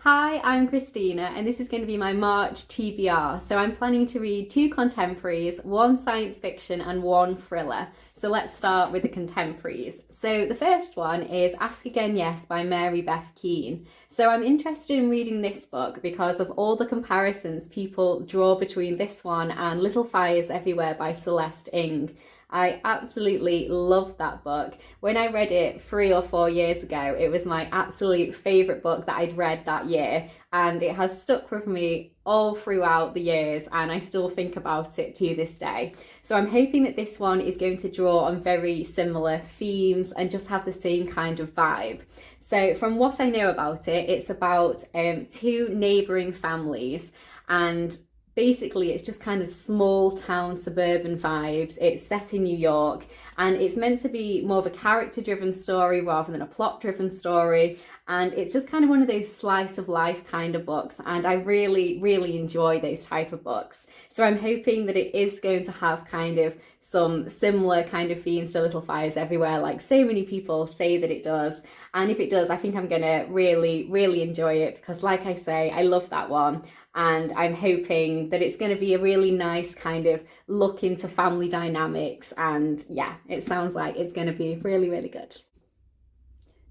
Hi, I'm Christina, and this is going to be my March TBR. So I'm planning to read two contemporaries, one science fiction and one thriller. So let's start with the contemporaries. So the first one is Ask Again Yes by Mary Beth Keane. So I'm interested in reading this book because of all the comparisons people draw between this one and Little Fires Everywhere by Celeste Ng. I absolutely loved that book. When I read it 3 or 4 years ago, it was my absolute favourite book that I'd read that year, and it has stuck with me all throughout the years, and I still think about it to this day. So I'm hoping that this one is going to draw on very similar themes and just have the same kind of vibe. So from what I know about it, it's about two neighbouring families, and basically it's just kind of small town suburban vibes. It's set in New York, and it's meant to be more of a character driven story rather than a plot driven story, and it's just kind of one of those slice of life kind of books, and I really enjoy those type of books. So I'm hoping that it is going to have kind of some similar kind of themes to Little Fires Everywhere, like so many people say that it does. And if it does, I think I'm gonna really enjoy it, because like I say, I love that one, and I'm hoping that it's going to be a really nice kind of look into family dynamics, and yeah, it sounds like it's going to be really good.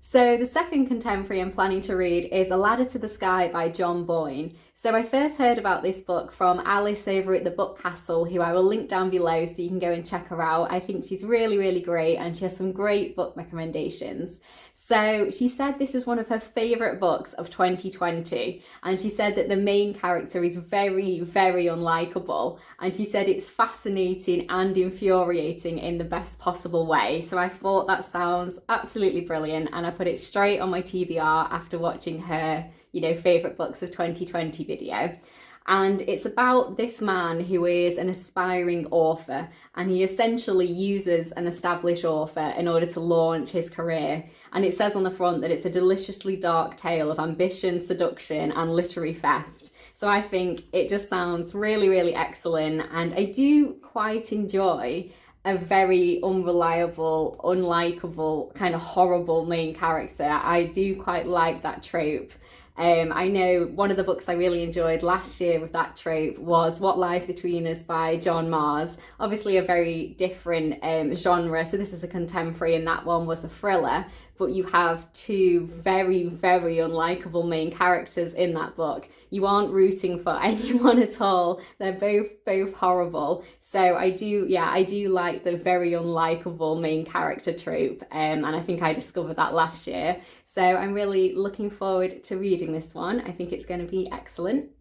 So the second contemporary I'm planning to read is A Ladder to the Sky by John Boyne. So I first heard about this book from Alice over at the Book Castle, who I will link down below so you can go and check her out. I think she's really great, and she has some great book recommendations. So she said this was one of her favourite books of 2020, and she said that the main character is very unlikable, and she said it's fascinating and infuriating in the best possible way. So I thought that sounds absolutely brilliant, and I put it straight on my TBR after watching her, favourite books of 2020 video. And it's about this man who is an aspiring author, and he essentially uses an established author in order to launch his career. And it says on the front that it's a deliciously dark tale of ambition, seduction and literary theft. So I think it just sounds really excellent, and I do quite enjoy a very unreliable, unlikable, kind of horrible main character. I do quite like that trope. I know one of the books I really enjoyed last year with that trope was What Lies Between Us by John Mars. Obviously a very different genre, so this is a contemporary and that one was a thriller, but you have two very unlikable main characters in that book. You aren't rooting for anyone at all. They're both horrible. So I do like the very unlikable main character trope, and I think I discovered that last year. So I'm really looking forward to reading this one. I think it's going to be excellent.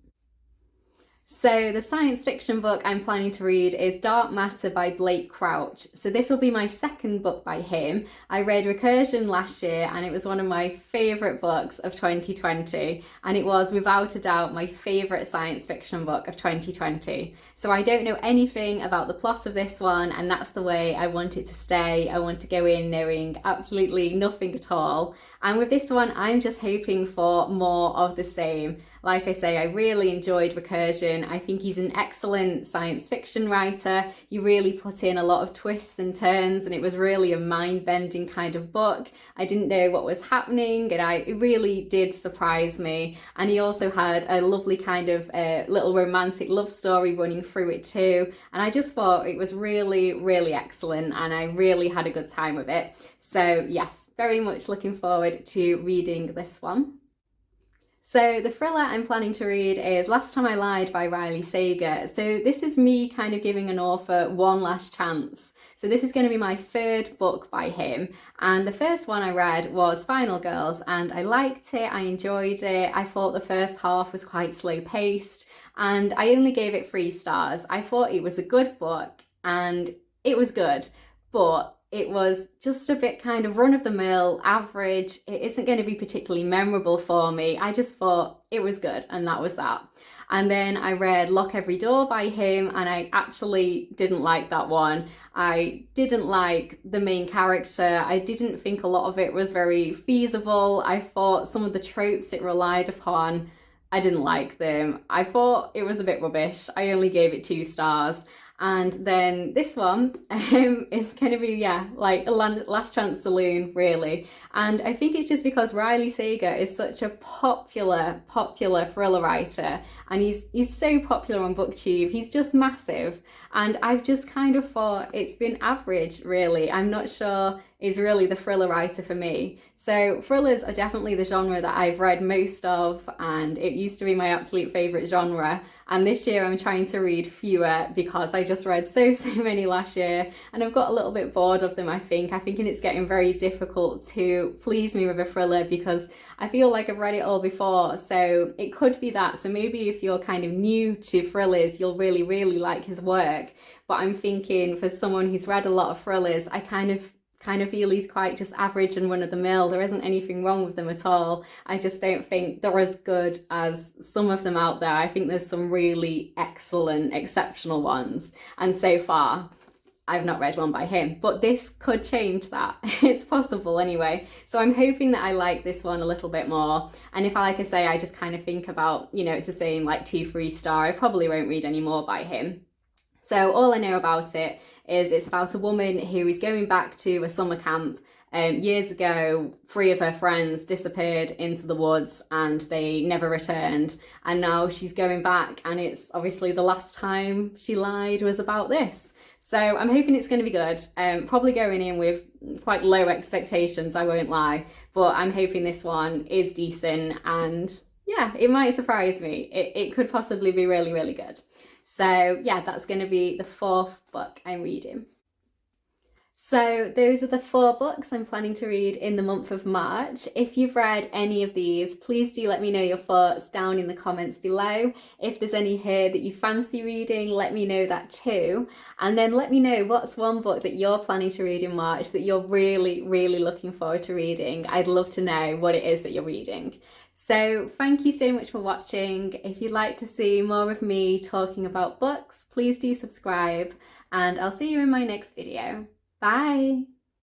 So the science fiction book I'm planning to read is Dark Matter by Blake Crouch. So this will be my second book by him. I read Recursion last year, and it was one of my favourite books of 2020, and it was without a doubt my favourite science fiction book of 2020. So I don't know anything about the plot of this one, and that's the way I want it to stay. I want to go in knowing absolutely nothing at all. And with this one, I'm just hoping for more of the same. Like I say, I really enjoyed Recursion. I think he's an excellent science fiction writer. You really put in a lot of twists and turns, and it was really a mind-bending kind of book. I didn't know what was happening, and it really did surprise me. And he also had a lovely kind of little romantic love story running through it too. And I just thought it was really excellent, and I really had a good time with it. So yes, very much looking forward to reading this one. So the thriller I'm planning to read is Last Time I Lied by Riley Sager. So this is me kind of giving an author one last chance. So this is going to be my third book by him, and the first one I read was Final Girls, and I liked it, I enjoyed it. I thought the first half was quite slow paced, and I only gave it 3 stars. I thought it was a good book, and it was good, but it was just a bit kind of run-of-the-mill, average. It isn't going to be particularly memorable for me. I just thought it was good, and that was that. And then I read Lock Every Door by him, and I actually didn't like that one. I didn't like the main character. I didn't think a lot of it was very feasible. I thought some of the tropes it relied upon, I didn't like them. I thought it was a bit rubbish. I only gave it 2 stars. And then this one is going to be, yeah, like a Last Chance Saloon, really. And I think it's just because Riley Sager is such a popular thriller writer, and he's so popular on BookTube. He's just massive. And I've just kind of thought it's been average, really. I'm not sure he's really the thriller writer for me. So thrillers are definitely the genre that I've read most of, and it used to be my absolute favourite genre. And this year I'm trying to read fewer because I just read so many last year, and I've got a little bit bored of them, I think. I think it's getting very difficult to please me with a thriller because I feel like I've read it all before. So it could be that. So maybe if you're kind of new to thrillers, you'll really, really like his work. But I'm thinking for someone who's read a lot of thrillers, I kind of feel he's quite just average and run-of-the-mill. There isn't anything wrong with them at all. I just don't think they're as good as some of them out there. I think there's some really excellent, exceptional ones. And so far, I've not read one by him, but this could change that. It's possible anyway. So I'm hoping that I like this one a little bit more. And if, like I say, I just kind of think about, you know, it's the same like 2-3 star, I probably won't read any more by him. So all I know about it is it's about a woman who is going back to a summer camp. Years ago, 3 of her friends disappeared into the woods and they never returned. And now she's going back, and it's obviously the last time she lied was about this. So I'm hoping it's going to be good. Probably going in with quite low expectations, I won't lie. But I'm hoping this one is decent, and yeah, it might surprise me. It could possibly be really, really good. So yeah, that's going to be the 4th book I'm reading. So those are the 4 books I'm planning to read in the month of March. If you've read any of these, please do let me know your thoughts down in the comments below. If there's any here that you fancy reading, let me know that too. And then let me know what's one book that you're planning to read in March that you're really, really looking forward to reading. I'd love to know what it is that you're reading. So thank you so much for watching. If you'd like to see more of me talking about books, please do subscribe, and I'll see you in my next video. Bye!